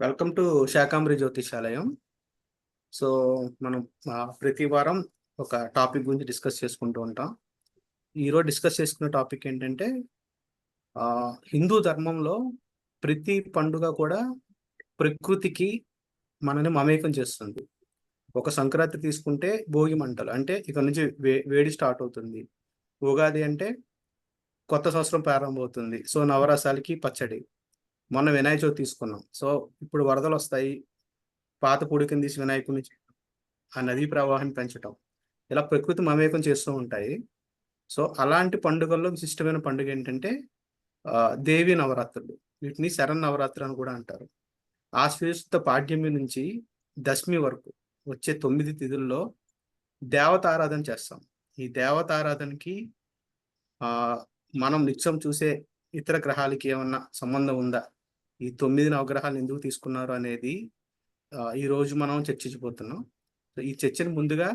Welcome to Shakambari Jyotishalayam. So మనం ప్రతి వారం ఒక టాపిక్ గురించి డిస్కస్ చేసుకుంటూ ఉంటాం. ఈరోజు డిస్కస్ చేసుకునే టాపిక్ ఏంటంటే హిందూ ధర్మంలో ప్రతి పండుగ కూడా ప్రకృతికి మనని మమేకం చేస్తుంది. ఒక సంక్రాంతి తీసుకుంటే భోగి మంటలు అంటే ఇక్కడ నుంచి వేడి స్టార్ట్ అవుతుంది. ఉగాది అంటే కొత్త సంవత్సరం ప్రారంభమవుతుంది. సో నవరసాలకి పచ్చడి. మొన్న వినాయక చవితి తీసుకున్నాం. సో ఇప్పుడు వరదలు వస్తాయి. పాత పూడికని తీసి వినాయకుడిని ఆ నదీ ప్రవాహాన్ని పెంచటం ఇలా ప్రకృతి మమేకం చేస్తూ ఉంటాయి. సో అలాంటి పండుగల్లో విశిష్టమైన పండుగ ఏంటంటే దేవి నవరాత్రులు. వీటిని శరన్నవరాత్రి అని కూడా అంటారు. ఆశ్వయుజ పాడ్యమి నుంచి దశమి వరకు వచ్చే 9 తిథుల్లో దేవతారాధన చేస్తాం. ఈ దేవతారాధనకి మనం నిత్యం చూసే ఇతర గ్రహాలకి ఏమన్నా సంబంధం ఉందా, ఈ 9 నవగ్రహాలు ఎందుకు తీసుకున్నారు అనేది ఈ రోజు మనం చర్చించబోతున్నాం. ఈ చర్చను ముందుగా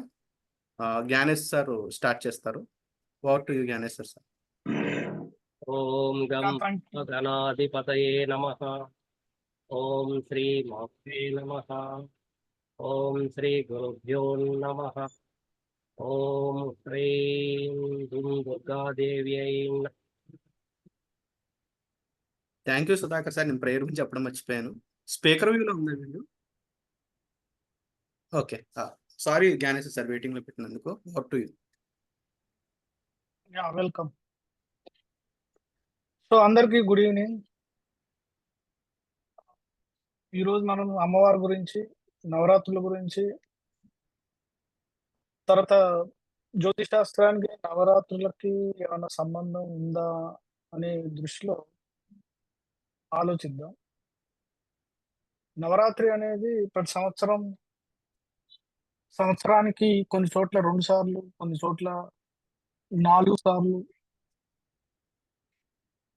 జ్ఞానేష్ సార్ స్టార్ట్ చేస్తారు. Over to you Gnaneshwar sir. ఓం గం గణాధిపతయే నమః. ఓం శ్రీ మాత్రే నమః. ఓం శ్రీ గురుభ్యో నమః. ఓం హ్రీం దుం దుర్గాదేవ్యై నమః. Thank you Sudhakar sir. నేను ప్రేయర్ గురించి చెప్పడం మర్చిపోయాను. స్పీకర్ వ్యూలో ఉందా వీళ్ళు? Okay, sorry Gnaneshwar sir waiting లో పెట్టినందుకు. Over to you. Welcome. So అందరికీ గుడ్ ఈవినింగ్. ఈరోజు మనం అమ్మవారి గురించి, నవరాత్రుల గురించి, తర్వాత జ్యోతిష్ శాస్త్రానికి నవరాత్రులకి ఏమైనా సంబంధం ఉందా అనే దృష్టిలో ఆలోచిద్దాం. నవరాత్రి అనేది ప్రతి సంవత్సరానికి కొన్ని చోట్ల 2 సార్లు, కొన్ని చోట్ల 4 సార్లు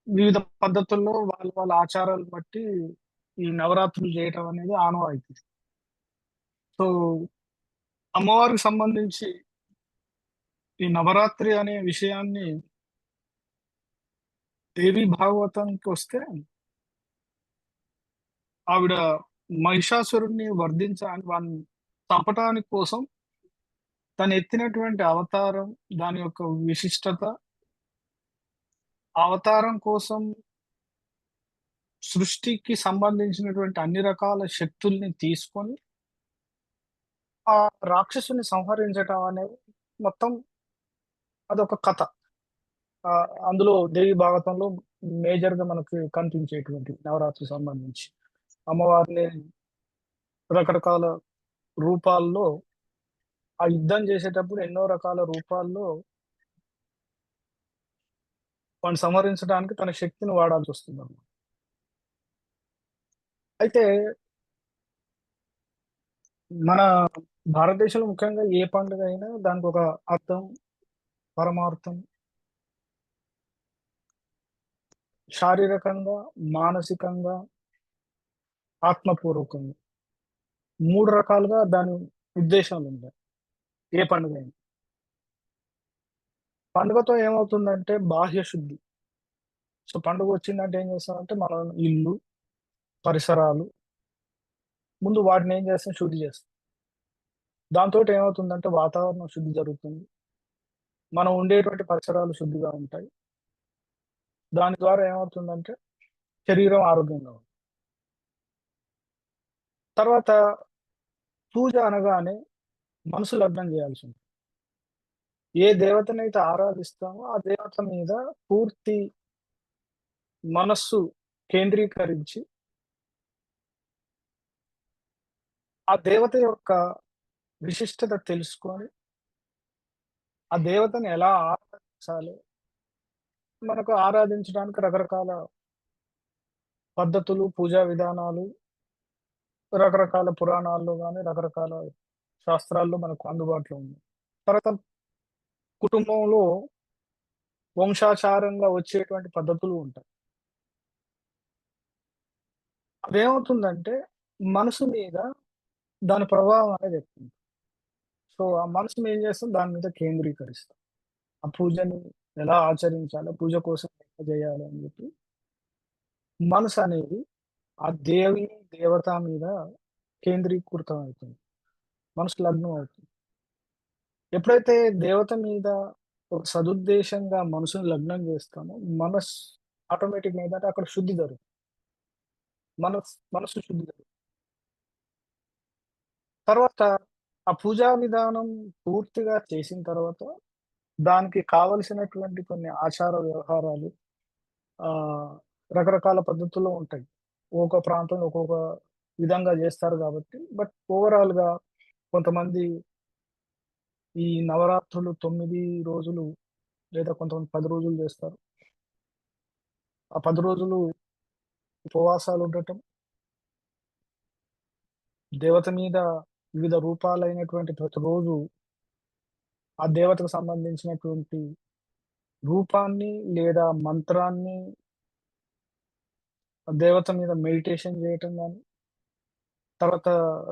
వివిధ పద్ధతుల్లో వాళ్ళ ఆచారాలు బట్టి ఈ నవరాత్రులు చేయటం అనేది ఆనవాయితీ. సో అమ్మవారికి సంబంధించి ఈ నవరాత్రి అనే విషయాన్ని దేవి భాగవతానికి వస్తే, ఆవిడ మహిషాసురుడిని వాడిని చంపటానికి కోసం తను ఎత్తినటువంటి అవతారం, దాని యొక్క విశిష్టత, అవతారం కోసం సృష్టికి సంబంధించినటువంటి అన్ని రకాల శక్తుల్ని తీసుకొని ఆ రాక్షసుని సంహరించటం అనేది మొత్తం అదొక కథ. అందులో దేవి భాగవతంలో మేజర్ గా మనకు కనిపించేటువంటి నవరాత్రి సంబంధించి అమ్మవారిని రకరకాల రూపాల్లో, ఆ యుద్ధం చేసేటప్పుడు ఎన్నో రకాల రూపాల్లో వాడిని సంహరించడానికి తన శక్తిని వాడాల్సి వస్తుంది అన్నమాట. అయితే మన భారతదేశంలో ముఖ్యంగా ఏ పండుగ అయినా దానికి ఒక అర్థం, పరమార్థం, శారీరకంగా, మానసికంగా, ఆత్మపూర్వకంగా 3 రకాలుగా దాని ఉద్దేశాలు ఉంటాయి ఏ పండుగ అయినా. పండుగతో ఏమవుతుందంటే బాహ్య శుద్ధి. సో పండుగ వచ్చిందంటే ఏం చేస్తామంటే మనం ఇల్లు, పరిసరాలు ముందు వాటిని ఏం చేస్తాం, శుద్ధి చేస్తాం. దాంతో ఏమవుతుందంటే వాతావరణం శుద్ధి జరుగుతుంది, మనం ఉండేటువంటి పరిసరాలు శుద్ధిగా ఉంటాయి. దాని ద్వారా ఏమవుతుందంటే శరీరం ఆరోగ్యంగా ఉంటుంది. తర్వాత పూజ అనగానే మనసు లగ్నం చేయాల్సి ఉంటుంది. ఏ దేవతనైతే ఆరాధిస్తామో ఆ దేవత మీద పూర్తి మనస్సు కేంద్రీకరించి ఆ దేవత యొక్క విశిష్టత తెలుసుకొని ఆ దేవతని ఎలా ఆరాధించాలి, మనకు ఆరాధించడానికి రకరకాల పద్ధతులు, పూజా విధానాలు రకరకాల పురాణాల్లో కానీ రకరకాల శాస్త్రాల్లో మనకు అందుబాటులో ఉంది. తర్వాత కుటుంబంలో వంశాచారంగా వచ్చేటువంటి పద్ధతులు ఉంటాయి. అదేమవుతుందంటే మనసు మీద దాని ప్రభావం అనేది ఎక్కువ. సో ఆ మనసుని ఏం చేస్తాం, దాని మీద కేంద్రీకరిస్తాం. ఆ పూజని ఎలా ఆచరించాలి, పూజ కోసం ఎలా చేయాలి అని చెప్పి మనసు అనేది ఆ దేవత మీద కేంద్రీకృతం అవుతుంది. మనసు లగ్నం అవుతుంది. ఎప్పుడైతే దేవత మీద ఒక సదుద్దేశంగా మనసుని లగ్నం చేస్తామో, ఆటోమేటిక్‌గా ఏంటంటే అక్కడ శుద్ధి జరుగుతుంది. మనసు శుద్ధి జరుగుతుంది. తర్వాత ఆ పూజా విధానం పూర్తిగా చేసిన తర్వాత, దానికి కావలసినటువంటి కొన్ని ఆచార వ్యవహారాలు ఆహ్, రకరకాల పద్ధతుల్లో ఉంటాయి. ఒక్కొక్క ప్రాంతంలో ఒక్కొక్క విధంగా జేస్తారు గాబట్టి, బట్ ఓవరాల్‌గా కొంతమంది ఈ నవరాత్రులు 9 రోజులు లేదా కొంతమంది 10 రోజులు జేస్తారు. ఆ 10 రోజులు ఉపవాసాలుండటం, దేవత మీద వివిధ రూపాలైనటువంటి ప్రతిరోజు ఆ దేవతకు సంబంధించినటువంటి రూపాన్ని లేదా మంత్రాన్ని ఆ దేవత మీద మెడిటేషన్ జేయటం గాని, తర్వాత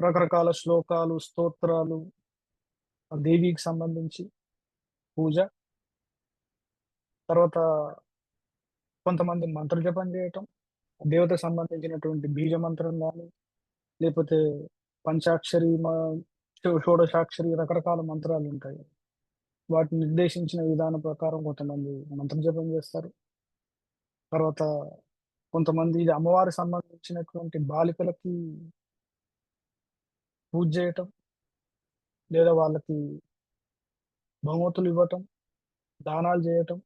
రకరకాల శ్లోకాలు, స్తోత్రాలు ఆ దేవికి సంబంధించి పూజ, తర్వాత కొంతమంది మంత్ర జపం జేయటం, దేవతకు సంబంధించినటువంటి బీజ మంత్రం గాని, లేపోతే పంచాక్షరి షోడశాక్షరి రకరకాల మంత్రాలుంటాయి. వాటిని నిర్దేశించిన విధానం ప్రకారం కొంతమంది మంత్ర జపం జేస్తారు. తర్వాత కొంతమంది ఇది అమ్మవారికి సంబంధించినటువంటి బాలికలకి పూజ జేయటం, లేదా వాళ్ళకి బహుమతులివ్వటం, దానాలు జేయటం.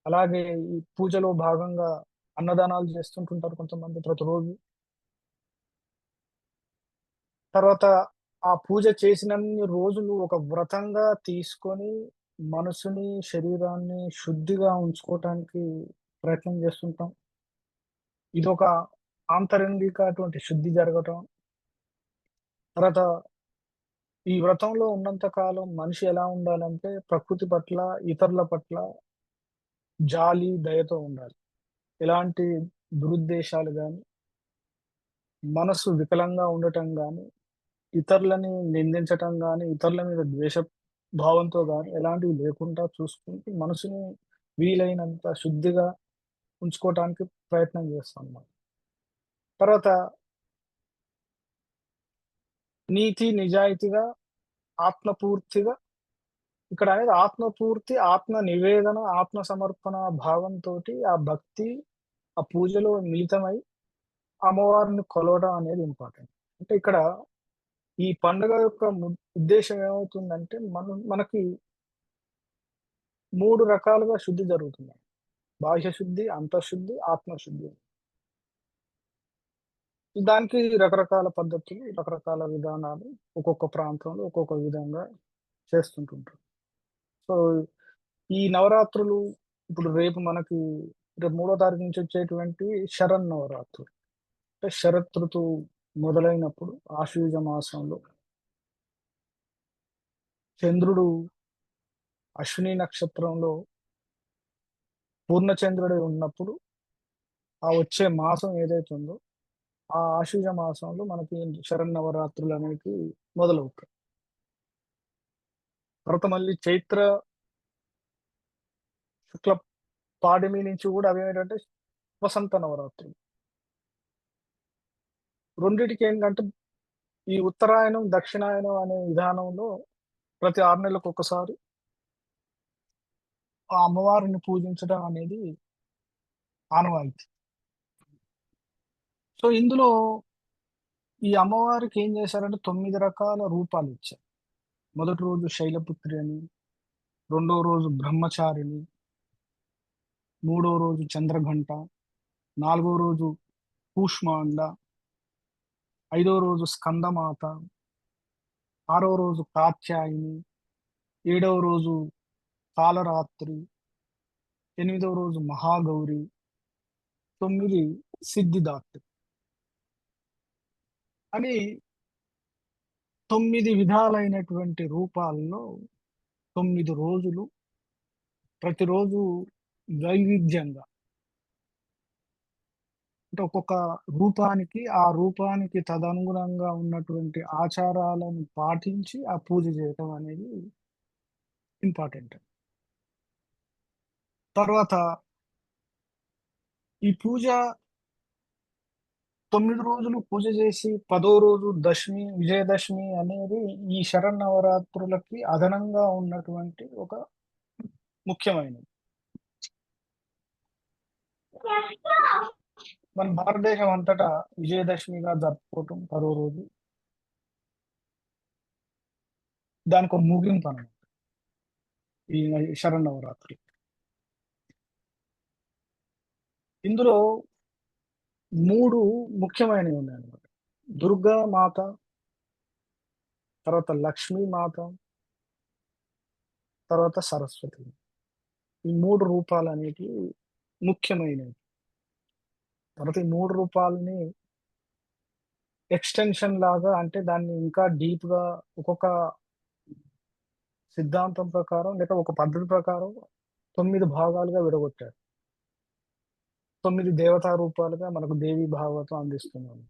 అలాగే ఈ పూజలో భాగంగా అన్నదానాలు చేస్తుంటుంటారు కొంతమంది ప్రతిరోజు. తర్వాత ఆ పూజ చేసినన్ని రోజులు ఒక వ్రతంగా తీసుకొని మనసుని, శరీరాన్ని శుద్ధిగా ఉంచుకోవటానికి ప్రయత్నం చేస్తుంటాం. ఇదొక ఆంతరంగిక అటువంటి శుద్ధి జరగటం. తర్వాత ఈ వ్రతంలో ఉన్నంత కాలం మనిషి ఎలా ఉండాలంటే ప్రకృతి పట్ల, ఇతరుల పట్ల జాలి, దయతో ఉండాలి. ఎలాంటి దురుద్దేశాలు గాని, మనసు వికలంగా ఉండటం గాని, ఇతరులని నిందించటం గాని, ఇతరుల మీద ద్వేష భావంతో గాని ఎలాంటివి లేకుండా చూసుకుంటూ మనసుని వీలైనంత శుద్ధిగా ఉంచుకోవటానికి ప్రయత్నం చేస్తామన్నమాట. తర్వాత నీతి, నిజాయితీగా, ఆత్మపూర్తిగా ఇక్కడనేది ఆత్మపూర్తి, ఆత్మ నివేదన, ఆత్మ సమర్పణ భావంతోటి ఆ భక్తి, ఆ పూజలో మిళితమై అమ్మవారిని కొలవడం అనేది ఇంపార్టెంట్. అంటే ఇక్కడ ఈ పండుగ యొక్క ఉద్దేశ్యం ఏమవుతుందంటే మనకి 3 రకాలుగా శుద్ధి జరుగుతుంది. బాహ్య శుద్ధి, అంతఃశుద్ధి, ఆత్మశుద్ధి. దానికి రకరకాల పద్ధతులు, రకరకాల విధానాలు ఒక్కొక్క ప్రాంతంలో ఒక్కొక్క విధంగా చేస్తుంటుంటారు. సో, ఈ నవరాత్రులు ఇప్పుడు రేపు 3 తారీఖు నుంచి వచ్చేటువంటి శరన్నవరాత్రులు. అంటే శరత్ ఋతువు మొదలైనప్పుడు ఆశ్వయుజ మాసంలో చంద్రుడు అశ్విని నక్షత్రంలో పూర్ణచంద్రుడై ఉన్నప్పుడు ఆ వచ్చే మాసం ఏదైతే ఉందో ఆ ఆశ్వయుజ మాసంలో మనకి శరన్నవరాత్రులు అనేటివి మొదలవుతాయి. తర్వాత మళ్ళీ చైత్ర శుక్ల పాడ్యమి నుంచి కూడా అవేంటంటే వసంత నవరాత్రులు. రెండిటికి ఏంటంటే ఈ ఉత్తరాయణం, దక్షిణాయనం అనే విధానంలో ప్రతి 6 నెలలకొకసారి ఆ అమ్మవారిని పూజించడం అనేది ఆనవాయితీ. సో, ఇందులో ఈ అమ్మవారికి ఏం చేశారంటే 9 రకాల రూపాలిచ్చారు. మొదటి రోజు శైలపుత్రి అని, రెండో రోజు బ్రహ్మచారిణి, మూడో రోజు చంద్రఘంట, నాలుగో రోజు కూష్మాండ, ఐదో రోజు స్కందమాత, ఆరో రోజు కాత్యాయిని, ఏడవ రోజు కాలరాత్రి, ఎనిమిదవ రోజు మహాగౌరి, 9 సిద్ధిదాత్రి అని 9 విధాలైనటువంటి రూపాల్లో 9 రోజులు ప్రతిరోజు వైవిధ్యంగా అంటే ఒక్కొక్క రూపానికి, ఆ రూపానికి తదనుగుణంగా ఉన్నటువంటి ఆచారాలను పాటించి ఆ పూజ చేయటం అనేది ఇంపార్టెంట్. తర్వాత ఈ పూజ 9 రోజులు పూజ చేసి 10వ రోజు దశమి, విజయదశమి అనేది ఈ శరన్నవరాత్రులకి అదనంగా ఉన్నటువంటి ఒక ముఖ్యమైనది. మన భారతదేశం అంతటా విజయదశమిగా జరుపుకోవటం 10వ రోజు. దానికి ఒక ముగింపు అన్నమాట ఈ శరన్నవరాత్రి. ఇందులో 3 ముఖ్యమైనవి ఉన్నాయన్నమాట. దుర్గా మాత, తర్వాత లక్ష్మీ మాత, తర్వాత సరస్వతి. ఈ 3 రూపాలనేటివి ముఖ్యమైనవి. తర్వాత ఈ 3 రూపాలని ఎక్స్‌టెన్షన్ లాగా, అంటే దాన్ని ఇంకా డీప్‌గా ఒక్కొక్క సిద్ధాంతం ప్రకారం లేక ఒక పద్ధతి ప్రకారం 9 భాగాలుగా విడగొట్టారు. 9 దేవతా రూపాలుగా మనకు దేవీ భాగవతం అందిస్తున్నారు.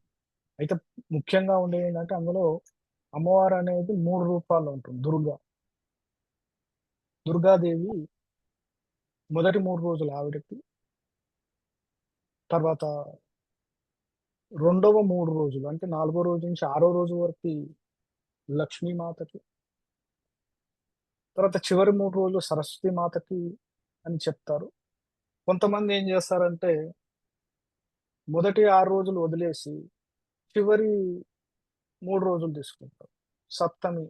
అయితే ముఖ్యంగా ఉండేదేంటంటే అందులో అమ్మవారనేది 3 రూపాల్లో ఉంటుంది. దుర్గాదేవి మొదటి 3 రోజులు ఆవిడకి, తర్వాత రెండవ 3 రోజులు అంటే 4 రోజు నుంచి 6 రోజు వరకి లక్ష్మీ మాతకి, తర్వాత చివరి 3 రోజులు సరస్వతి మాతకి అని చెప్తారు. కొంతమంది ఏం చేస్తారంటే మొదటి 6 రోజులు వదిలేసి చివరి 3 రోజులు తీసుకుంటారు. సప్తమి,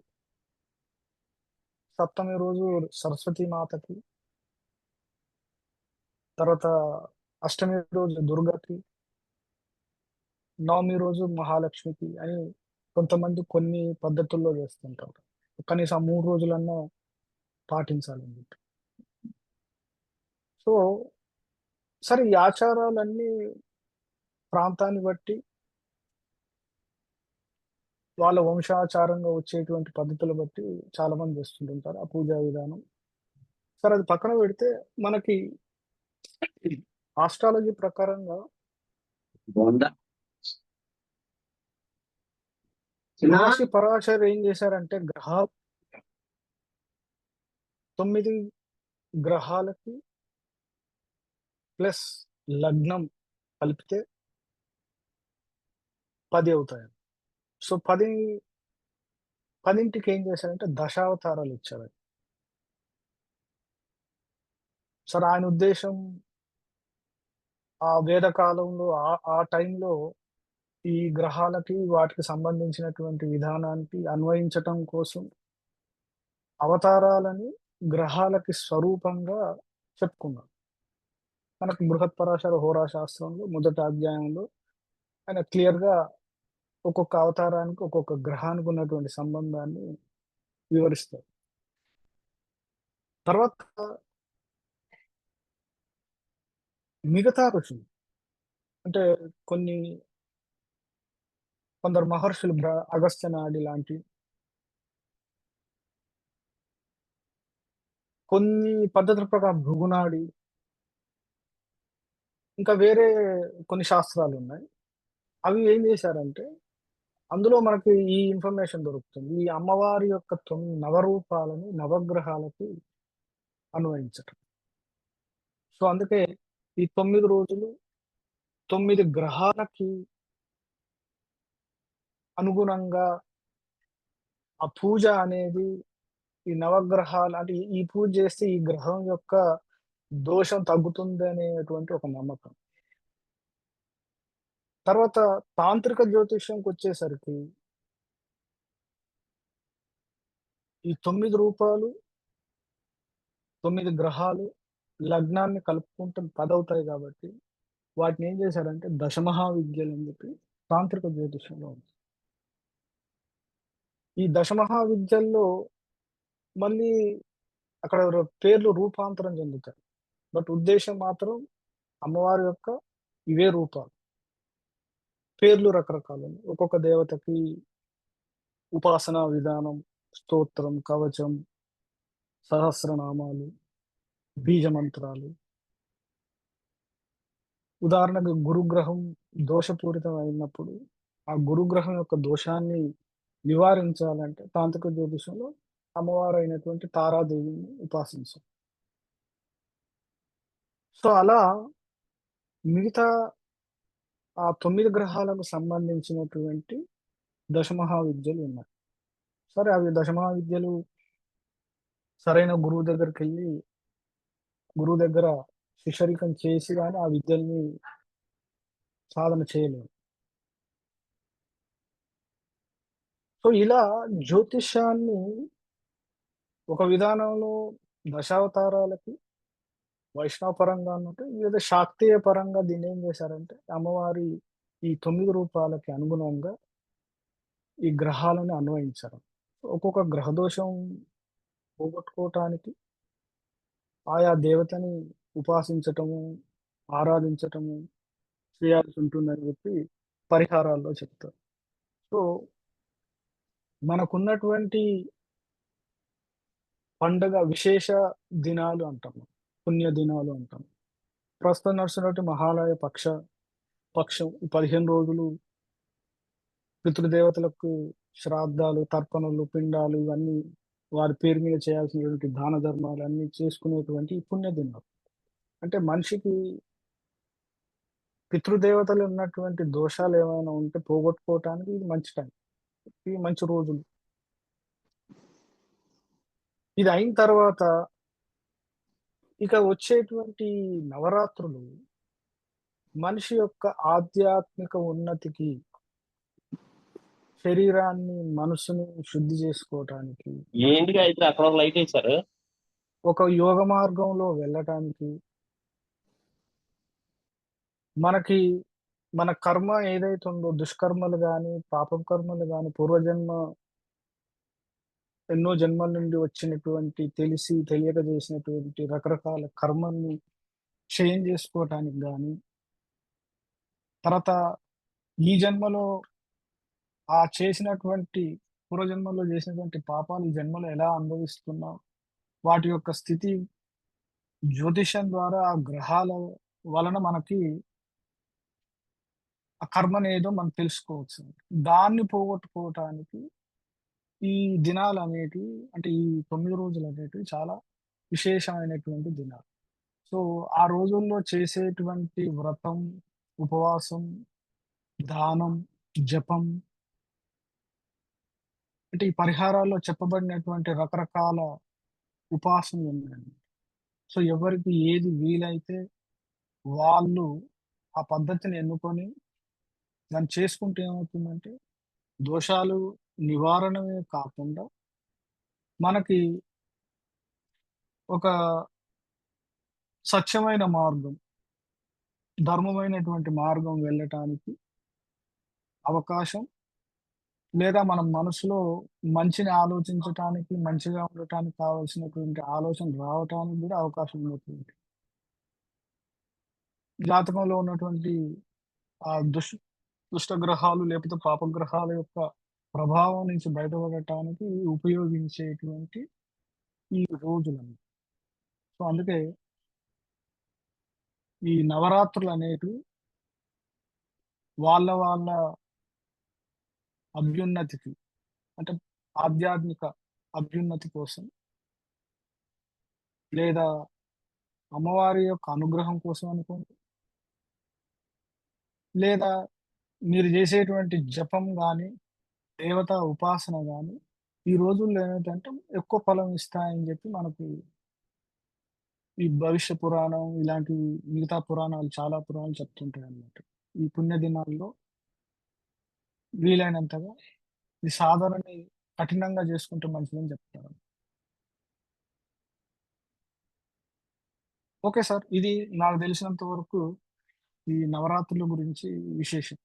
సప్తమి రోజు సరస్వతి మాతకి, తర్వాత అష్టమి రోజు దుర్గకి, నవమి రోజు మహాలక్ష్మికి అని కొంతమంది కొన్ని పద్ధతుల్లో చేస్తుంటారు. కనీసం ఆ 3 రోజులన్నా పాటించాలని చెప్పి. సో, సరే ఈ ఆచారాలన్నీ ప్రాంతాన్ని బట్టి వాళ్ళ వంశాచారంగా వచ్చేటువంటి పద్ధతులు బట్టి చాలామంది చేస్తుంటుంటారు ఆ పూజా విధానం. సరే అది పక్కన పెడితే మనకి ఆస్ట్రాలజీ ప్రకారంగా మహర్షి పరాశర్ ఏం చేశారంటే 9 గ్రహాలకి ప్లస్ లగ్నం కలిపితే 10 అవుతాయి. సో 10కి ఏం చేశారంటే దశావతారాలు ఇచ్చారు. సరే ఆయన ఉద్దేశం ఆ వేద కాలంలో ఆ టైంలో ఈ గ్రహాలకి వాటికి సంబంధించినటువంటి విధానానికి అన్వయించటం కోసం అవతారాలని గ్రహాలకి స్వరూపంగా చెప్పుకున్నాం. మనకు బృహత్పరాశర హోరా శాస్త్రంలో మొదటి అధ్యాయంలో ఆయన క్లియర్‌గా ఒక్కొక్క అవతారానికి, ఒక్కొక్క గ్రహానికి ఉన్నటువంటి సంబంధాన్ని వివరిస్తారు. తర్వాత మిగతా ఋషులు అంటే కొన్ని కొందరు మహర్షులు అగస్త్య నాడి లాంటి కొన్ని పద్ధతుల ప్రకారం భృగునాడి, ఇంకా వేరే కొన్ని శాస్త్రాలున్నాయి. అవి ఏం చేశారంటే అందులో మనకి ఈ ఇన్ఫర్మేషన్ దొరుకుతుంది. ఈ అమ్మవారి యొక్క నవరూపాలని నవగ్రహాలకి అన్వయించటం. సో, అందుకే ఈ 9 రోజులు 9 గ్రహాలకి అనుగుణంగా ఆ పూజ అనేది ఈ నవగ్రహాలు అంటే ఈ పూజ చేస్తే ఈ గ్రహం యొక్క దోషం తగ్గుతుంది అనేటువంటి ఒక నమ్మకం. తర్వాత తాంత్రిక జ్యోతిష్యంకొచ్చేసరికి ఈ 9 రూపాలు, 9 గ్రహాలు, లగ్నాన్ని కలుపుకుంటే 10 అవుతాయి కాబట్టి వాటిని ఏం చేశారంటే దశమహావిద్యలు అని చెప్పి తాంత్రిక జ్యోతిష్యంలో ఉంది. ఈ దశమహావిద్యల్లో మళ్ళీ అక్కడ పేర్లు రూపాంతరం చెందుతాయి. బట్ ఉద్దేశ్యం మాత్రం అమ్మవారి యొక్క ఇవే రూపాలు. పేర్లు రకరకాలు. ఒక్కొక్క దేవతకి ఉపాసనా విధానం, స్తోత్రం, కవచం, సహస్రనామాలు, బీజ మంత్రాలు. ఉదాహరణకు గురుగ్రహం దోషపూరితం అయినప్పుడు ఆ గురుగ్రహం యొక్క దోషాన్ని నివారించాలంటే తాంత్రిక జ్యోతిషంలో అమ్మవారైనటువంటి తారాదేవిని ఉపాసించాలి. సో, అలా మిగతా ఆ 9 గ్రహాలకు సంబంధించినటువంటి దశమహావిద్యలు ఉన్నాయి. సరే అవి దశమహావిద్యలు సరైన గురువు దగ్గరికెళ్ళి, గురువు దగ్గర శిష్యరికం చేసి గాని ఆ విద్యల్ని సాధన చేయలేము. సో, ఇలా జ్యోతిష్యాన్ని ఒక విధానంలో దశావతారాలకి వైష్ణవ పరంగా అన్నట్టు, లేదా శాక్తీయ పరంగా దీన్నేం చేశారంటే, అమ్మవారి ఈ 9 రూపాలకి అనుగుణంగా ఈ గ్రహాలను అన్వయించారు. ఒక్కొక్క గ్రహ దోషం పోగొట్టుకోవటానికి ఆయా దేవతని ఉపాసించటము, ఆరాధించటము చేయాల్సి ఉంటుందని చెప్పి పరిహారాల్లో చెప్తారు. సో, మనకున్నటువంటి పండగ విశేష దినాలు అంటాం. పుణ్య దినాలు అంటాం. ప్రస్తుతం నడుస్తున్నటువంటి మహాలయ పక్షం ఈ 15 రోజులు పితృదేవతలకు శ్రాద్ధాలు, తర్పణలు, పిండాలు ఇవన్నీ వారి పేరు మీద చేయాల్సినటువంటి దాన ధర్మాలన్నీ చేసుకునేటువంటి ఈ పుణ్య దినాలు. అంటే మనిషికి పితృదేవతలు ఉన్నటువంటి దోషాలు ఏమైనా ఉంటే పోగొట్టుకోవటానికి ఇది మంచి టైం. ఇవి మంచి రోజులు. ఇది అయిన తర్వాత ఇక వచ్చేటువంటి నవరాత్రులు మనిషి యొక్క ఆధ్యాత్మిక ఉన్నతికి, శరీరాన్ని, మనసుని శుద్ధి చేసుకోవటానికి, ఏంటిగా అయితే అక్కడ ఒక లైట్ వేశారు. ఒక యోగ మార్గంలో వెళ్ళటానికి, మనకి మన కర్మ ఏదైతే ఉందో దుష్కర్మలు గాని, పాపం కర్మలు గాని, పూర్వజన్మ ఎన్నో జన్మల నుండి వచ్చినటువంటి తెలిసి తెలియక చేసినటువంటి రకరకాల కర్మల్ని క్షయం చేసుకోవటానికి గాని, తర్వాత ఈ జన్మలో ఆ చేసినటువంటి పూర్వజన్మలో చేసినటువంటి పాపాలు ఈ జన్మలో ఎలా అనుభవిస్తున్నాం, వాటి యొక్క స్థితి జ్యోతిష్యం ద్వారా ఆ గ్రహాల వలన మనకి ఆ కర్మనేదో మనం తెలుసుకోవచ్చు. దాన్ని పోగొట్టుకోవటానికి ఈ దినాలనేటివి, అంటే ఈ 9 రోజులనేటివి చాలా విశేషమైనటువంటి దినాలు. సో, ఆ రోజుల్లో చేసేటువంటి వ్రతం, ఉపవాసం, దానం, జపం, అంటే ఈ పరిహారాల్లో చెప్పబడినటువంటి రకరకాల ఉపాసనలున్నాయండి. సో, ఎవరికి ఏది వీలైతే వాళ్ళు ఆ పద్ధతిని ఎన్నుకొని దాన్ని చేసుకుంటే ఏమవుతుందంటే, దోషాలు నివారణమే కాకుండా మనకి ఒక సత్యమైన మార్గం, ధర్మమైనటువంటి మార్గం వెళ్ళటానికి అవకాశం, లేదా మనం మనసులో మంచిని ఆలోచించటానికి, మంచిగా ఉండటానికి కావాల్సినటువంటి ఆలోచన రావటానికి గూడా అవకాశం ఉంటుంది. జాతకంలో ఉన్నటువంటి ఆ దుష్ట గ్రహాలు లేకపోతే పాపగ్రహాల యొక్క ప్రభావం నుంచి బయటపడటానికి ఉపయోగించేటువంటి ఈ రోజులన్నీ. సో, అందుకే ఈ నవరాత్రులనేటివి వాళ్ళ అభ్యున్నతికి, అంటే ఆధ్యాత్మిక అభ్యున్నతి కోసం, లేదా అమ్మవారి యొక్క అనుగ్రహం కోసం అనుకోండి, లేదా మీరు చేసేటువంటి జపం గాని, దేవతా ఉపాసన గాని, ఈ రోజుల్లో ఏమైద్దంటే ఎక్కువ ఫలం ఇస్తాయని చెప్పి మనకు ఈ భవిష్య పురాణం ఇలాంటి మిగతా పురాణాలు, చాలా పురాణాలు చెప్తుంటాయన్నమాట. ఈ పుణ్య దినాల్లో వీలైనంతగా ఈ సాధనని కఠినంగా చేసుకుంటే మంచిదని చెప్తారు. Okay sir. ఇది నాకు తెలిసినంత వరకు ఈ నవరాత్రుల గురించి విశేషం.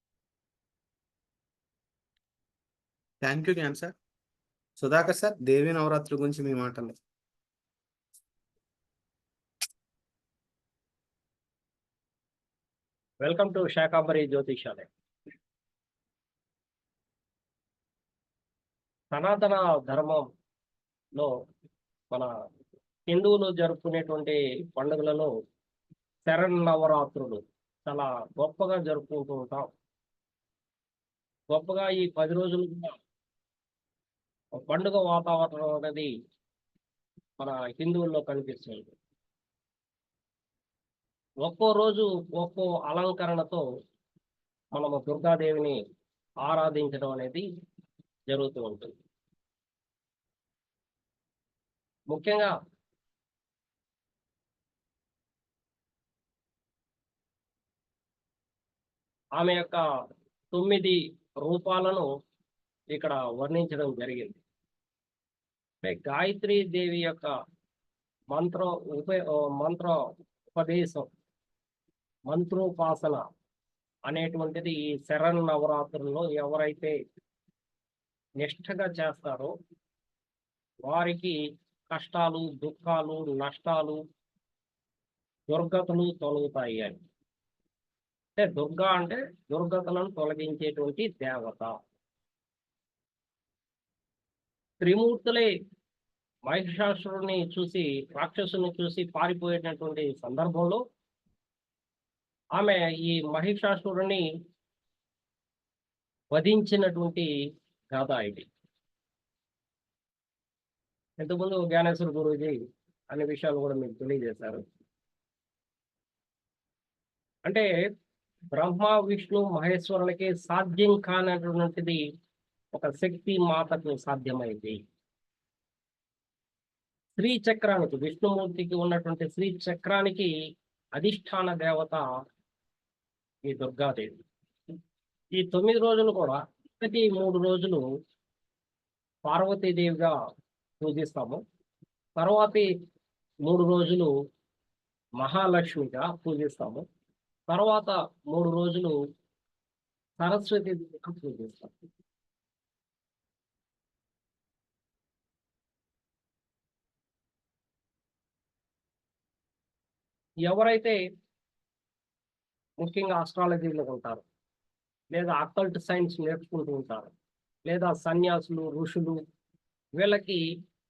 Thank you Gnan sir. Sudhakar sir, Devi Navaratri గురించి మీ మాటలు. Welcome to Shakambari Jyotishalayam. సనాతన ధర్మంలో మన హిందువులు జరుపుకునేటువంటి పండుగలలో శరన్నవరాత్రులు చాలా గొప్పగా జరుపుకుంటూ ఉంటాం. గొప్పగా ఈ 10 రోజులు కూడా పండుగ వాతావరణం అనేది మన హిందువుల్లో కనిపిస్తుంది. ఒక్కో రోజు ఒక్కో అలంకరణతో మనము దుర్గాదేవిని ఆరాధించడం అనేది జరుగుతూ ఉంటుంది. ముఖ్యంగా ఆమె యొక్క 9 రూపాలను ఇక్కడ వర్ణించడం జరిగింది. గాయత్రీ దేవి యొక్క మంత్ర ఉపదేశం, మంత్రోపాసన అనేటువంటిది ఈ శరన్నవరాత్రుల్లో ఎవరైతే నిష్ఠగా చేస్తారో వారికి కష్టాలు, దుఃఖాలు, నష్టాలు, దుర్గతులు తొలగుతాయి అని. అంటే దుర్గా అంటే దుర్గతులను తొలగించేటువంటి దేవత. త్రిమూర్తులే మహిషాసురుని చూసి, రాక్షసుని చూసి పారిపోయేటటువంటి సందర్భంలో ఆమె ఈ మహిషాసురుని వధించినటువంటి గాథ ఇది. ఇంతకుముందు జ్ఞానేశ్వర గురూజీ అనే విషయాలు కూడా మీకు తెలియజేశారు. అంటే బ్రహ్మ, విష్ణు, మహేశ్వరులకి సాధ్యం కానటువంటిది ఒక శక్తి మాతకు సాధ్యమైంది. శ్రీ చక్రానికి, విష్ణుమూర్తికి ఉన్నటువంటి శ్రీ చక్రానికి అధిష్టాన దేవత ఈ దుర్గాదేవి. ఈ 9 రోజులు కూడా ప్రతి 3 రోజులు పార్వతీదేవిగా పూజిస్తాము. తర్వాతి 3 రోజులు మహాలక్ష్మిగా పూజిస్తాము. తర్వాత 3 రోజులు సరస్వతీదేవిగా పూజిస్తాము. ఎవరైతే ముఖ్యంగా ఆస్ట్రాలజీలో ఉంటారు, లేదా అకల్ట్ సైన్స్ నేర్చుకుంటూ ఉంటారు, లేదా సన్యాసులు, ఋషులు, వీళ్ళకి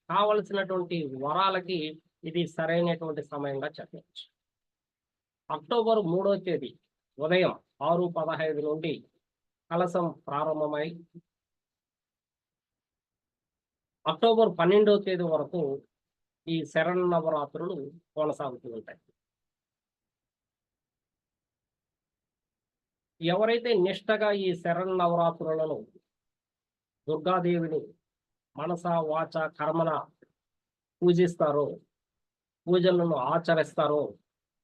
కావలసినటువంటి వరాలకి ఇది సరైనటువంటి సమయంగా చెప్పవచ్చు. అక్టోబర్ 3వ తేదీ ఉదయం 6:15 నుండి కలశం ప్రారంభమై అక్టోబర్ 12వ తేదీ వరకు ఈ శరన్నవరాత్రులు కొనసాగుతూ ఉంటాయి. ఎవరైతే నిష్టగా ఈ శరన్నవరాత్రులను దుర్గాదేవిని మనస, వాచ, కర్మన పూజిస్తారో, పూజలను ఆచరిస్తారో,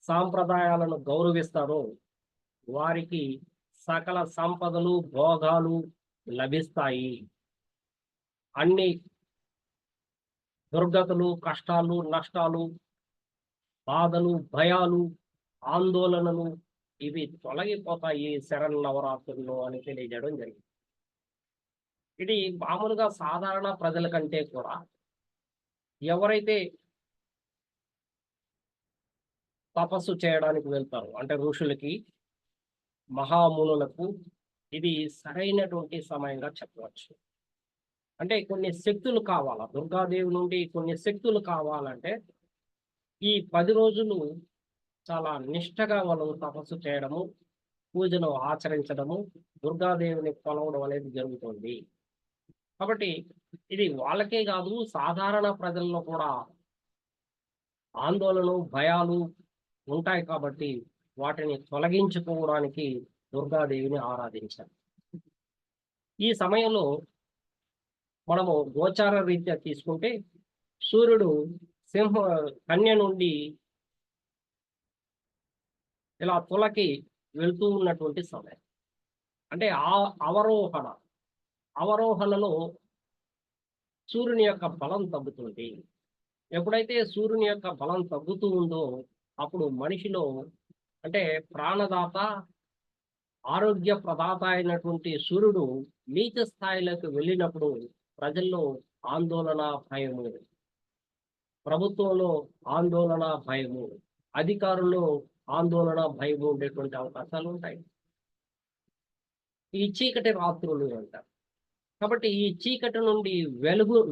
సాంప్రదాయాలను గౌరవిస్తారో వారికి సకల సంపదలు, భోగాలు లభిస్తాయి. అన్ని దుర్గతులు, కష్టాలు, నష్టాలు, బాధలు, భయాలు, ఆందోళనలు ఇవి తొలగిపోతాయి శరన్నవరాత్రుల్లో అని తెలియజేయడం జరిగింది. ఇది మామూలుగా సాధారణ ప్రజల కంటే కూడా ఎవరైతే తపస్సు చేయడానికి వెళ్తారు, అంటే ఋషులకి, మహామునులకు ఇది సరైనటువంటి సమయంగా చెప్పవచ్చు. అంటే కొన్ని శక్తులు కావాలా, దుర్గాదేవి నుండి కొన్ని శక్తులు కావాలంటే ఈ 10 రోజులు చాలా నిష్టగా వాళ్ళు తపస్సు చేయడము, పూజను ఆచరించడము, దుర్గాదేవిని కొలవడం అనేది జరుగుతుంది. కాబట్టి ఇది వాళ్ళకే కాదు, సాధారణ ప్రజల్లో కూడా ఆందోళన, భయాలు ఉంటాయి. కాబట్టి వాటిని తొలగించుకోవడానికి దుర్గాదేవిని ఆరాధించాలి. ఈ సమయంలో మనము గోచార రీత్యా తీసుకుంటే సూర్యుడు కన్య నుండి ఇలా తులకి వెళ్తూ ఉన్నటువంటి సమయం. అంటే అవరోహణలో సూర్యుని యొక్క బలం తగ్గుతుంది. ఎప్పుడైతే సూర్యుని యొక్క బలం తగ్గుతూ ఉందో అప్పుడు మనిషిలో, అంటే ప్రాణదాత, ఆరోగ్య ప్రదాత అయినటువంటి సూర్యుడు నీచ స్థాయిలోకి వెళ్ళినప్పుడు ప్రజల్లో ఆందోళన, భయము, ప్రభుత్వంలో ఆందోళన, భయము, అధికారుల్లో ఆందోళన, భయము ఉండేటువంటి అవకాశాలు ఉంటాయి. ఈ చీకటి రాత్రులు అంటారు. కాబట్టి ఈ చీకటి నుండి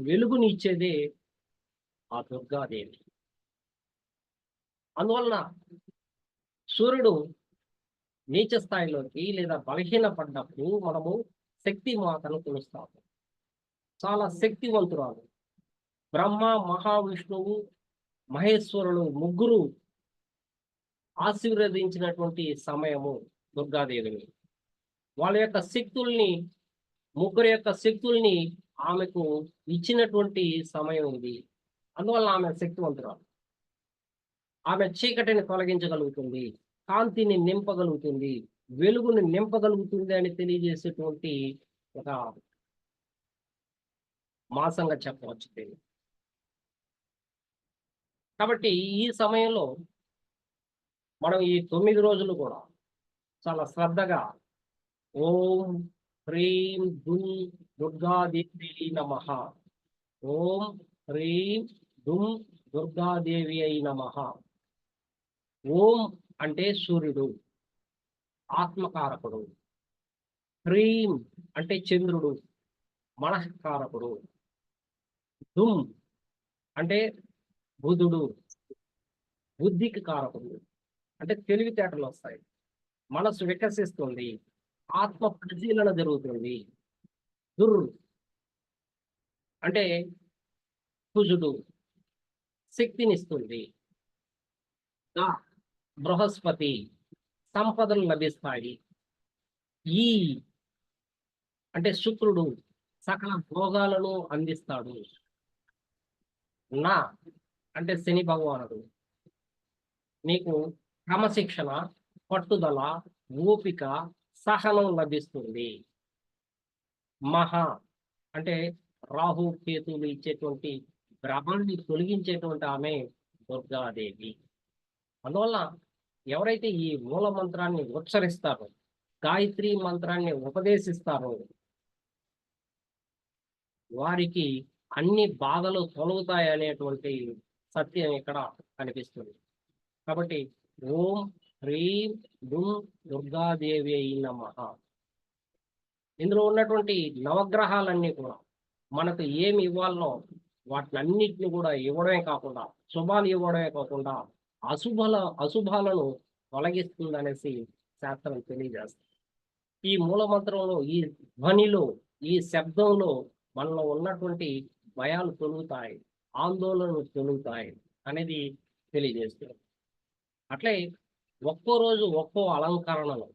వెలుగునిచ్చేదే ఆ దుర్గాదేవి. అందువలన సూర్యుడు నీచ స్థాయిలోకి లేదా బలహీన పడ్డప్పుడు మనము శక్తి మాతను కొలుస్తాము. చాలా శక్తివంతురాలు. బ్రహ్మ, మహావిష్ణువు, మహేశ్వరులు ముగ్గురు ఆశీర్వదించినటువంటి సమయము దుర్గాదేవిని. వాళ్ళ యొక్క శక్తుల్ని, ముగ్గురు యొక్క శక్తుల్ని ఆమెకు ఇచ్చినటువంటి సమయం ఇది. అందువల్ల ఆమె శక్తివంతురాలు. ఆమె చీకటిని తొలగించగలుగుతుంది, కాంతిని నింపగలుగుతుంది, వెలుగుని నింపగలుగుతుంది అని తెలియజేసేటువంటి ఒక మాసంగా చెప్పవచ్చు దీన్ని. కాబట్టి ఈ సమయంలో మనం ఈ 9 రోజులు కూడా చాలా శ్రద్ధగా ఓం హ్రీం దుం దుర్గాదేవి నమః, ఓం హ్రీం దుం దుర్గాదేవి అయి నమః. ఓం అంటే సూర్యుడు, ఆత్మకారకుడు. హ్రీం అంటే చంద్రుడు, మనఃకారకుడు. దుం అంటే బుధుడు, బుద్ధికి కారకుడు. అంటే తెలివితేటలు వస్తాయి, మనసు వికసిస్తుంది, ఆత్మ పరిశీలన జరుగుతుంది. దుర్ అంటే కుజుడు, శక్తినిస్తుంది. దా బృహస్పతి, సంపదలు లభిస్తాయి. ఈ అంటే శుక్రుడు, సకల భోగాలను అందిస్తాడు. నా అంటే శని భగవానుడు, నీకు క్రమశిక్షణ, పట్టుదల, ఓపిక, సహనం లభిస్తుంది. మహా అంటే రాహు కేతువులు ఇచ్చేటువంటి భ్రమాన్ని తొలగించేటువంటి ఆమె దుర్గాదేవి. అందువల్ల ఎవరైతే ఈ మూల మంత్రాన్ని ఉచ్చరిస్తారో, గాయత్రి మంత్రాన్ని ఉపదేశిస్తారో, వారికి అన్ని బాధలు తొలగుతాయి అనేటువంటి సత్యం ఇక్కడ కనిపిస్తుంది. కాబట్టి ఓం హ్రీం దుం దుర్గాదేవి అయి నమః. ఇందులో ఉన్నటువంటి నవగ్రహాలన్నీ కూడా మనకు ఏమి ఇవ్వాలనో వాటినన్నిటిని కూడా ఇవ్వడమే కాకుండా, శుభాలు ఇవ్వడమే కాకుండా అశుభాలను తొలగిస్తుందనేసి శాస్త్రం తెలియజేస్తుంది. ఈ మూల మంత్రంలో, ఈ ధ్వనిలో, ఈ శబ్దంలో మనలో ఉన్నటువంటి భయాలు తొలుగుతాయి, ఆందోళనలు తొలుగుతాయి అనేది తెలియజేస్తుంది. అట్లే ఒక్కో రోజు ఒక్కో అలంకరణలు.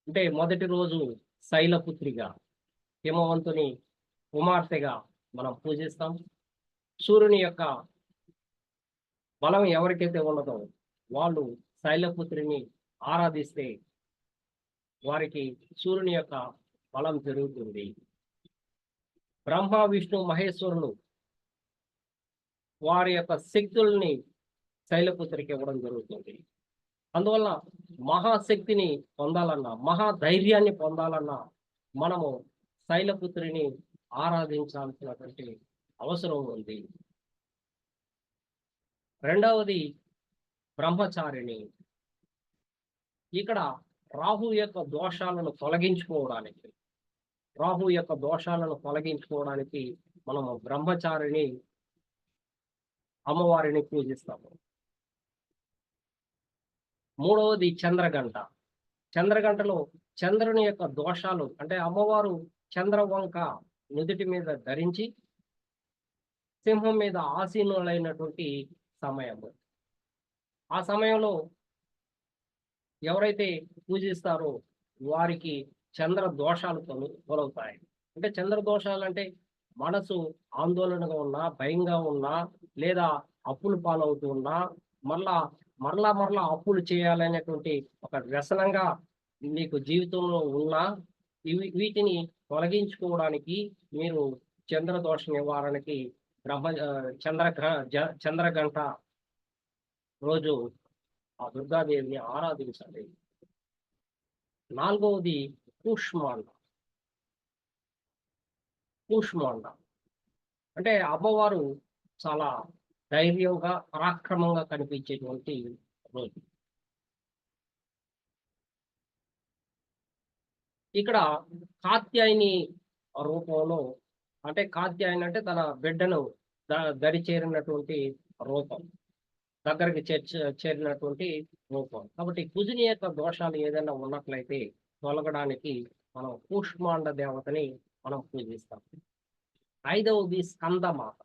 అంటే మొదటి రోజు శైలపుత్రిగా, హిమవంతుని కుమార్తెగా మనం పూజిస్తాం. సూర్యుని యొక్క బలం ఎవరికైతే ఉన్నదో వాళ్ళు శైలపుత్రిని ఆరాధిస్తే వారికి సూర్యుని యొక్క బలం పెరుగుతుంది. బ్రహ్మ, విష్ణు, మహేశ్వరులు వారి యొక్క శక్తుల్ని శైలపుత్రికి ఇవ్వడం జరుగుతుంది. అందువల్ల మహాశక్తిని పొందాలన్నా, మహాధైర్యాన్ని పొందాలన్నా మనము శైలపుత్రిని ఆరాధించాల్సినటువంటి అవసరం ఉంది. రెండవది బ్రహ్మచారిణి. ఇక్కడ రాహు యొక్క దోషాలను తొలగించుకోవడానికి మనము బ్రహ్మచారిని అమ్మవారిని పూజిస్తాము. మూడవది చంద్రగంట. చంద్రగంటలో చంద్రుని యొక్క దోషాలు, అంటే అమ్మవారు చంద్రవంక నుదుటి మీద ధరించి సింహం మీద ఆసీనులైనటువంటి సమయము. ఆ సమయంలో ఎవరైతే పూజిస్తారో వారికి చంద్ర దోషాలు తొలగుతాయి. అంటే చంద్ర దోషాలు అంటే మనసు ఆందోళనగా ఉన్నా, భయంగా ఉన్నా, లేదా అప్పులు పాలవుతూ ఉన్నా, మరలా అప్పులు చేయాలనేటువంటి ఒక వ్యసనంగా మీకు జీవితంలో ఉన్నా, వీటిని తొలగించుకోవడానికి మీరు చంద్రదోష నివారణకి చంద్రగంట రోజు ఆ దుర్గాదేవిని ఆరాధించాలి. నాలుగవది కూష్మాండ. అంటే అమ్మవారు చాలా ధైర్యంగా, పరాక్రమంగా కనిపించేటువంటి రోజు. ఇక్కడ కాత్యాయని రూపంలో, అంటే కాత్యాయని అంటే తన బిడ్డను దరి చేరినటువంటి రూపం, దగ్గరికి చేరినటువంటి రూపం. కాబట్టి కుజుని యొక్క దోషాలు ఏదైనా ఉన్నట్లయితే తొలగడానికి మనం కూష్మాండ దేవతని మనం పూజిస్తాం. ఐదవది స్కందమాత.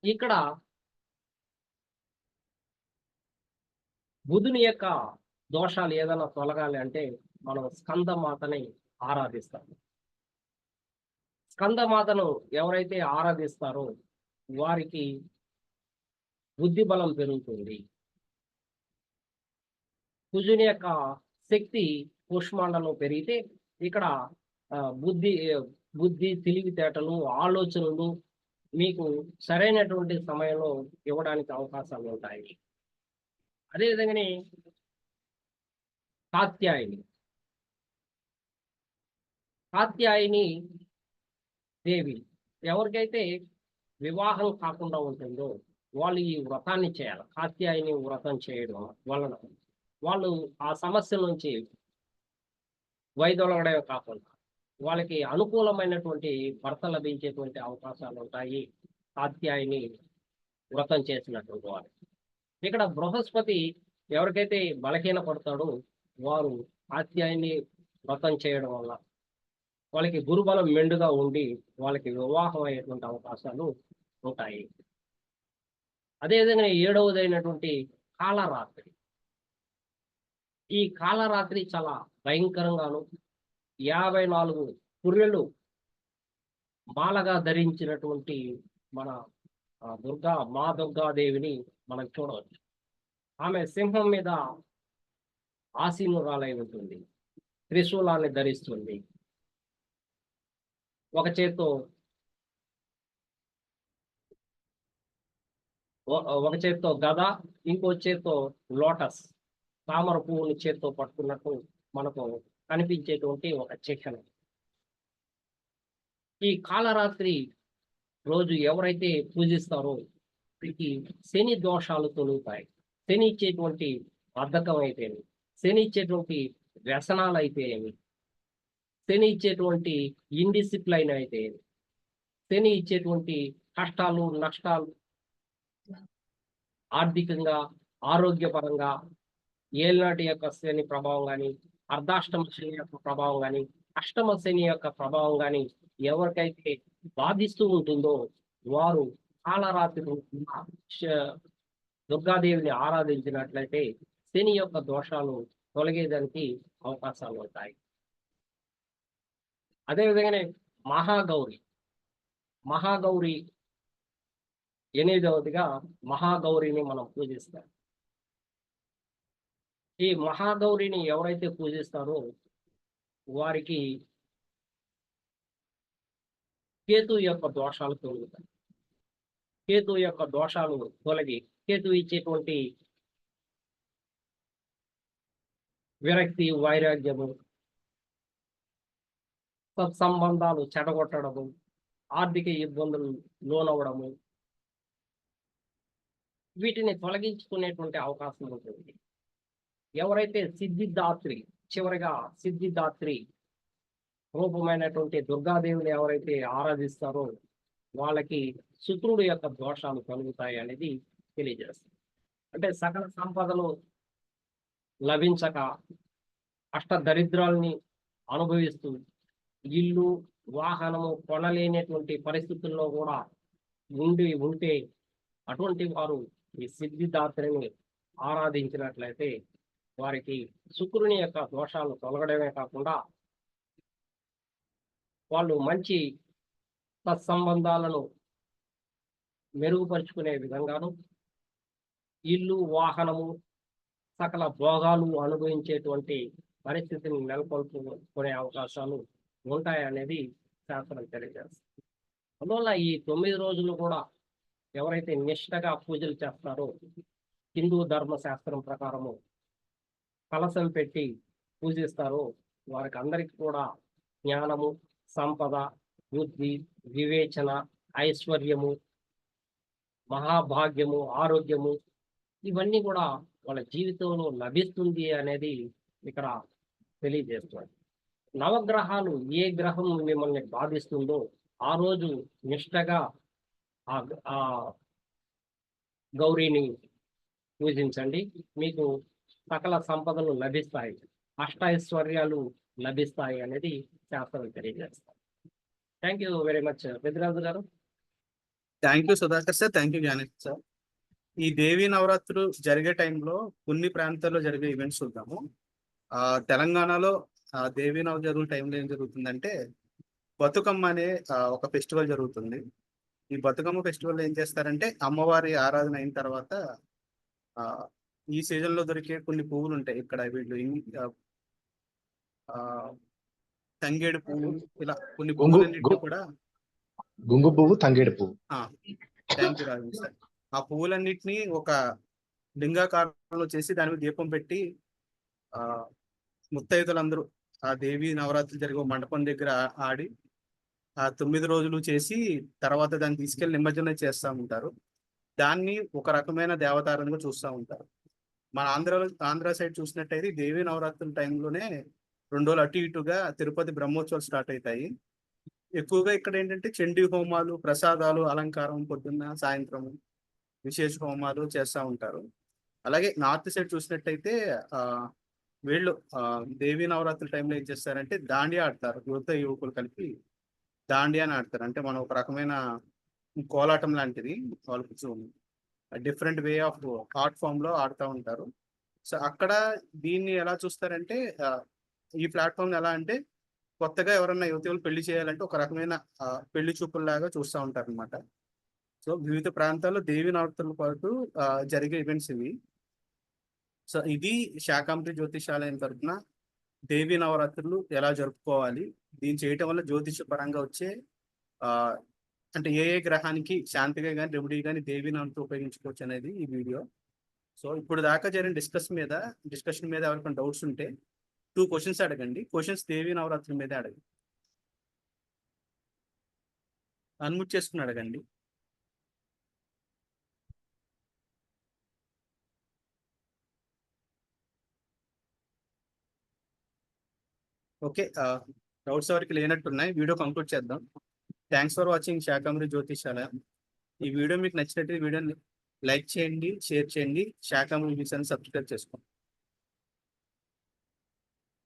ఇక్కడ బుధుని యొక్క దోషాలు ఏదైనా తొలగాలి అంటే మనం స్కందమాతని ఆరాధిస్తాం. స్కందమాతను ఎవరైతే ఆరాధిస్తారో వారికి బుద్ధి బలం పెరుగుతుంది. కుజుని యొక్క శక్తి కూష్మాండంలో పెరిగితే ఇక్కడ బుద్ధి తెలివితేటలు ఆలోచనలు మీకు సరైనటువంటి సమయంలో ఇవ్వడానికి అవకాశాలు ఉంటాయి. అదేవిధంగానే కాత్యాయని దేవి ఎవరికైతే వివాహం కాకుండా ఉంటుందో వాళ్ళు ఈ వ్రతాన్ని చేయాలి. కాత్యాయని వ్రతం చేయడం వలన వాళ్ళు ఆ సమస్య నుంచి వైదొలగడమే కాకుండా వాళ్ళకి అనుకూలమైనటువంటి భర్త లభించేటువంటి అవకాశాలు ఉంటాయి కాత్యాయని వ్రతం చేసినటువంటి వారు. ఇక్కడ బృహస్పతి ఎవరికైతే బలహీన పడతాడో వారు కాత్యాయని వ్రతం చేయడం వల్ల వాళ్ళకి గురుబలం మెండుగా ఉండి వాళ్ళకి వివాహం అయ్యేటువంటి అవకాశాలు ఉంటాయి. అదేవిధంగా 7వదైనటువంటి కాలరాత్రి. ఈ కాలరాత్రి చాలా భయంకరంగాను 54 పుర్రెలు మాలగా ధరించినటువంటి మన మా దుర్గాదేవిని మనం చూడవచ్చు. ఆమె సింహం మీద ఆసీనురాలై ఉంటుంది, త్రిశూలాన్ని ధరిస్తుంది. ఒక చేత్తో గద, ఇంకో చేత్తో లోటస్ తామర పువ్వుని చేత్తో పట్టుకున్నట్టు మనకు కనిపించేటువంటి ఒక చిహ్నం. ఈ కాలరాత్రి రోజు ఎవరైతే పూజిస్తారో వీరికి శని దోషాలు తొలుగుతాయి. శని ఇచ్చేటువంటి బద్ధకం అయితేమి, శని ఇచ్చేటువంటి వ్యసనాలు అయితేమి, శని ఇచ్చేటువంటి ఇండిసిప్లైన్ అయితే, శని ఇచ్చేటువంటి కష్టాలు నష్టాలు ఆర్థికంగా ఆరోగ్యపరంగా ఏలినాటి యొక్క శని ప్రభావం కానీ, అర్ధాష్టమ శని యొక్క ప్రభావం కానీ, అష్టమ శని యొక్క ప్రభావం కానీ ఎవరికైతే బాధిస్తూ ఉంటుందో వారు కాలరాత్రి దుర్గాదేవిని ఆరాధించినట్లయితే శని యొక్క దోషాలు తొలగేదానికి అవకాశాలు ఉంటాయి. అదేవిధంగానే మహాగౌరి 8వదిగా మహాగౌరిని మనం పూజిస్తాం. ఈ మహాగౌరిని ఎవరైతే పూజిస్తారో వారికి కేతు యొక్క దోషాలు తొలగుతాయి. కేతు యొక్క దోషాలు తొలగి కేతు ఇచ్చేటువంటి విరక్తి, వైరాగ్యము, సత్సంబంధాలు చెడగొట్టడము, ఆర్థిక ఇబ్బందులు లోనవ్వడము, వీటిని తొలగించుకునేటువంటి అవకాశం ఉంటుంది. ఎవరైతే సిద్ధిదాత్రి రూపమైనటువంటి దుర్గాదేవిని ఎవరైతే ఆరాధిస్తారో వాళ్ళకి శుక్రుడు యొక్క దోషాలు కలుగుతాయి అనేది తెలియజేస్తుంది. అంటే సకల సంపదలు లభించక అష్టదరిద్రాలని అనుభవిస్తూ ఇల్లు వాహనము కొనలేనటువంటి పరిస్థితుల్లో కూడా ఉంటే అటువంటి వారు ఈ సిద్ధిదాత్రిని ఆరాధించినట్లయితే వారికి శుక్రుని యొక్క దోషాలు తొలగడమే కాకుండా వాళ్ళు మంచి సత్సంబంధాలను మెరుగుపరుచుకునే విధంగాను ఇల్లు వాహనము సకల భోగాలు అనుభవించేటువంటి పరిస్థితిని నెలకొల్పుకునే అవకాశాలు ఉంటాయనేది శాస్త్రం తెలియజేస్తుంది. అందువల్ల ఈ 9 రోజులు కూడా ఎవరైతే నిష్ఠగా పూజలు చేస్తారో హిందూ ధర్మశాస్త్రం ప్రకారము కలశం పెట్టి పూజిస్తారో వారికి అందరికీ కూడా జ్ఞానము, సంపద, బుద్ధి, వివేచన, ఐశ్వర్యము, మహాభాగ్యము, ఆరోగ్యము ఇవన్నీ కూడా వాళ్ళ జీవితంలో లభిస్తుంది అనేది ఇక్కడ తెలియజేస్తుంది. నవగ్రహాలు ఏ గ్రహం మిమ్మల్ని బాధిస్తుందో ఆ రోజు నిష్ఠగా ఆ గౌరీని పూజించండి. మీకు సకల సంపదలు లభిస్తాయి, అష్టైశ్వర్యాలు లభిస్తాయి అనేది శాస్త్రం తెలియజేస్తారు. Thank you very much Peddiraju గారు. Thank you Sudhakar sir. Thank you Gnanesh sir. ఈ దేవీ నవరాత్రులు జరిగే టైంలో కొన్ని ప్రాంతాల్లో జరిగే ఈవెంట్స్ చూద్దాము. తెలంగాణలో దేవీ నవరాత్రుల టైంలో ఏం జరుగుతుందంటే బతుకమ్మ అనే ఒక ఫెస్టివల్ జరుగుతుంది. ఈ బతుకమ్మ ఫెస్టివల్ ఏం చేస్తారంటే అమ్మవారి ఆరాధన అయిన తర్వాత ఈ సీజన్ లో దొరికే కొన్ని పువ్వులు ఉంటాయి. ఇక్కడ వీళ్ళు తంగేడు పువ్వు, ఇలా కొన్ని పువ్వులన్నింటినీ కూడా గుంగు పువ్వు, తంగేడు పువ్వు. Thank you Raju sir. ఆ పువ్వులన్నిటినీ ఒక లింగాకారంలో చేసి దాని మీద దీపం పెట్టి ముత్తైదులందరూ ఆ దేవి నవరాత్రి జరిగే మండపం దగ్గర ఆడి ఆ 9 రోజులు చేసి తర్వాత దాన్ని తీసుకెళ్లి నిమజ్జనం చేస్తూ ఉంటారు. దాన్ని ఒక రకమైన దేవతారంగా చూస్తూ ఉంటారు. మన ఆంధ్ర సైడ్ చూసినట్టయితే దేవి నవరాత్రుల టైంలోనే 2 రోజులు అటు ఇటుగా తిరుపతి బ్రహ్మోత్సవాలు స్టార్ట్ అవుతాయి. ఎక్కువగా ఇక్కడ ఏంటంటే చండీ హోమాలు, ప్రసాదాలు, అలంకారం పొద్దున్న సాయంత్రం విశేష హోమాలు చేస్తూ ఉంటారు. అలాగే నార్త్ సైడ్ చూసినట్టయితే వీళ్ళు దేవీ నవరాత్రుల టైంలో ఏం చేస్తారంటే దాండియా ఆడతారు. యువకులు కలిపి దాండియా అని ఆడతారు. అంటే మనం ఒక రకమైన కోలాటం లాంటిది, వాళ్ళు కొంచెం different way of art form లో ఆడుతూ ఉంటారు. సో అక్కడ దీన్ని ఎలా చూస్తారంటే ఈ ప్లాట్ఫామ్ ఎలా అంటే కొత్తగా ఎవరన్నా యువతులు పెళ్లి చేయాలంటే ఒక రకమైన పెళ్లి చూపుల్లాగా చూస్తూ ఉంటారు అనమాట. సో వివిధ ప్రాంతాల్లో దేవి నవరాత్రుల పాటు జరిగే ఈవెంట్స్ ఇవి. సో ఇది శాకాంబరి జ్యోతిషాలయం తరఫున దేవి నవరాత్రులు ఎలా జరుపుకోవాలి, దీన్ని చేయటం వల్ల జ్యోతిష పరంగా వచ్చే అంటే ఏ గ్రహానికి శాంతిగా కానీ రెమెడీ కానీ దేవి నవరాత్రులు ఉపయోగించుకోవచ్చు అనేది ఈ వీడియో. సో ఇప్పుడు దాకా జరిగిన డిస్కషన్ మీద ఎవరికైనా డౌట్స్ ఉంటే 2 క్వశ్చన్స్ అడగండి. క్వశ్చన్స్ దేవి నవరాత్రుల మీద అడగండి. అన్మ్యూట్ చేసుకుని అడగండి. ఓకే, డౌట్స్ ఎవరికి లేనట్టున్నాయి. వీడియో కంక్లూడ్ చేద్దాం. Thanks for watching Shakambari Jyotishalayam. ఈ వీడియో మీకు నచ్చినట్టు వీడియోని లైక్ చేయండి, షేర్ చేయండి, శాకాంబరి జ్యోతిషాలను సబ్స్క్రైబ్ చేసుకోండి.